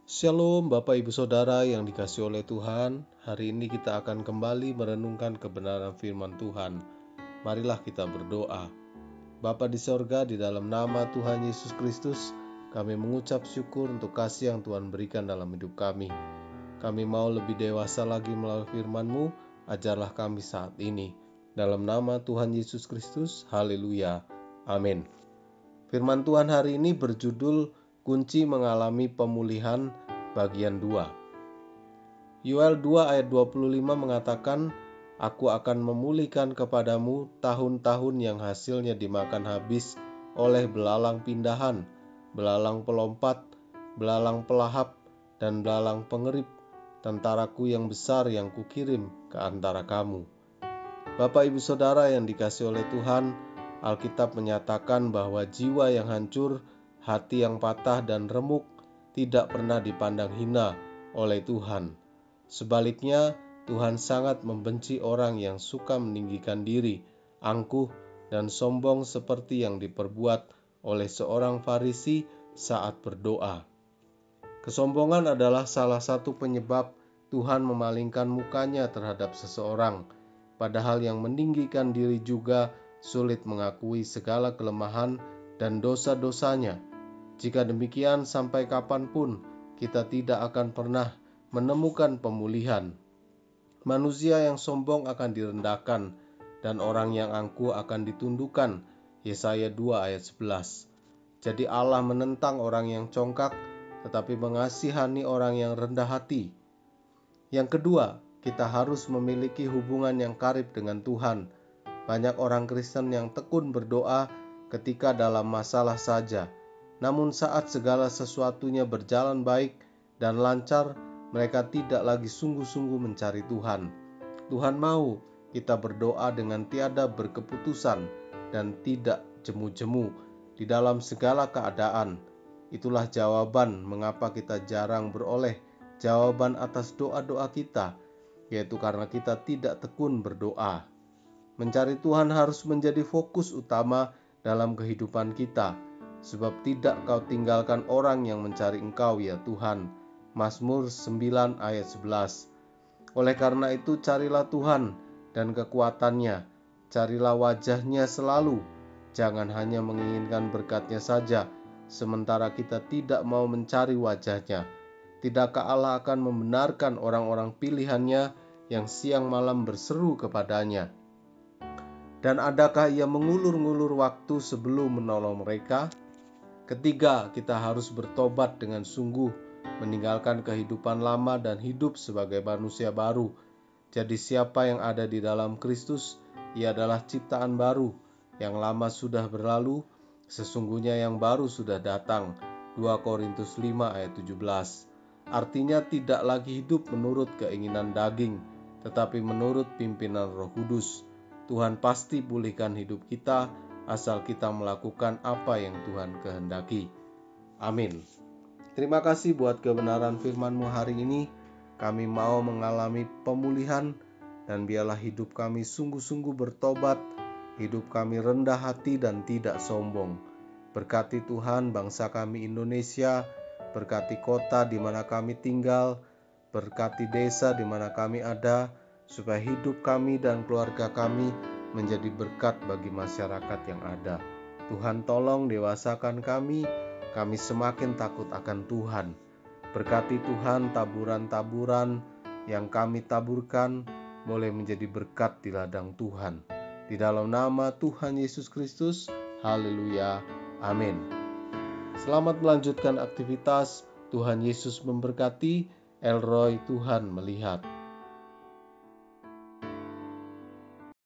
Shalom Bapak Ibu Saudara yang dikasihi oleh Tuhan. Hari ini kita akan kembali merenungkan kebenaran firman Tuhan. Marilah kita berdoa. Bapa di sorga, di dalam nama Tuhan Yesus Kristus, kami mengucap syukur untuk kasih yang Tuhan berikan dalam hidup kami. Kami mau lebih dewasa lagi melalui firman-Mu, ajarlah kami saat ini. Dalam nama Tuhan Yesus Kristus, haleluya, amin. Firman Tuhan hari ini berjudul Kunci Mengalami Pemulihan bagian 2. Yoel 2 ayat 25 mengatakan, Aku akan memulihkan kepadamu tahun-tahun yang hasilnya dimakan habis oleh belalang pindahan, belalang pelompat, belalang pelahap, dan belalang pengerip, tentaraku yang besar yang kukirim ke antara kamu. Bapak Ibu Saudara yang dikasihi oleh Tuhan, Alkitab menyatakan bahwa jiwa yang hancur, hati yang patah dan remuk tidak pernah dipandang hina oleh Tuhan. Sebaliknya, Tuhan sangat membenci orang yang suka meninggikan diri, angkuh, dan sombong seperti yang diperbuat oleh seorang Farisi saat berdoa. Kesombongan adalah salah satu penyebab Tuhan memalingkan mukanya terhadap seseorang, padahal yang meninggikan diri juga sulit mengakui segala kelemahan dan dosa-dosanya. Jika demikian, sampai kapanpun kita tidak akan pernah menemukan pemulihan. Manusia yang sombong akan direndahkan, dan orang yang angkuh akan ditundukkan. Yesaya 2 ayat 11. Jadi Allah menentang orang yang congkak, tetapi mengasihani orang yang rendah hati. Yang kedua, kita harus memiliki hubungan yang karib dengan Tuhan. Banyak orang Kristen yang tekun berdoa ketika dalam masalah saja. Namun saat segala sesuatunya berjalan baik dan lancar, mereka tidak lagi sungguh-sungguh mencari Tuhan. Tuhan mau kita berdoa dengan tiada berkeputusan dan tidak jemu-jemu di dalam segala keadaan. Itulah jawaban mengapa kita jarang beroleh jawaban atas doa-doa kita, yaitu karena kita tidak tekun berdoa. Mencari Tuhan harus menjadi fokus utama dalam kehidupan kita. Sebab tidak kau tinggalkan orang yang mencari Engkau ya Tuhan. Mazmur 9 ayat 11. Oleh karena itu carilah Tuhan dan kekuatannya. Carilah wajahnya selalu. Jangan hanya menginginkan berkat-Nya saja, sementara kita tidak mau mencari wajah-Nya. Tidakkah Allah akan membenarkan orang-orang pilihan-Nya yang siang malam berseru kepada-Nya? Dan adakah Ia mengulur-ngulur waktu sebelum menolong mereka? Ketiga, kita harus bertobat dengan sungguh, meninggalkan kehidupan lama dan hidup sebagai manusia baru. Jadi siapa yang ada di dalam Kristus, ia adalah ciptaan baru. Yang lama sudah berlalu, sesungguhnya yang baru sudah datang. 2 Korintus 5 ayat 17. Artinya tidak lagi hidup menurut keinginan daging, tetapi menurut pimpinan Roh Kudus. Tuhan pasti pulihkan hidup kita, asal kita melakukan apa yang Tuhan kehendaki. Amin. Terima kasih buat kebenaran firman-Mu hari ini. Kami mau mengalami pemulihan, dan biarlah hidup kami sungguh-sungguh bertobat, hidup kami rendah hati dan tidak sombong. Berkati Tuhan bangsa kami Indonesia, berkati kota di mana kami tinggal, berkati desa di mana kami ada, supaya hidup kami dan keluarga kami menjadi berkat bagi masyarakat yang ada. Tuhan tolong dewasakan kami semakin takut akan Tuhan. Berkati Tuhan taburan-taburan yang kami taburkan boleh menjadi berkat di ladang Tuhan. Di dalam nama Tuhan Yesus Kristus, haleluya, amin. Selamat melanjutkan aktivitas. Tuhan Yesus memberkati. Elroy, Tuhan melihat.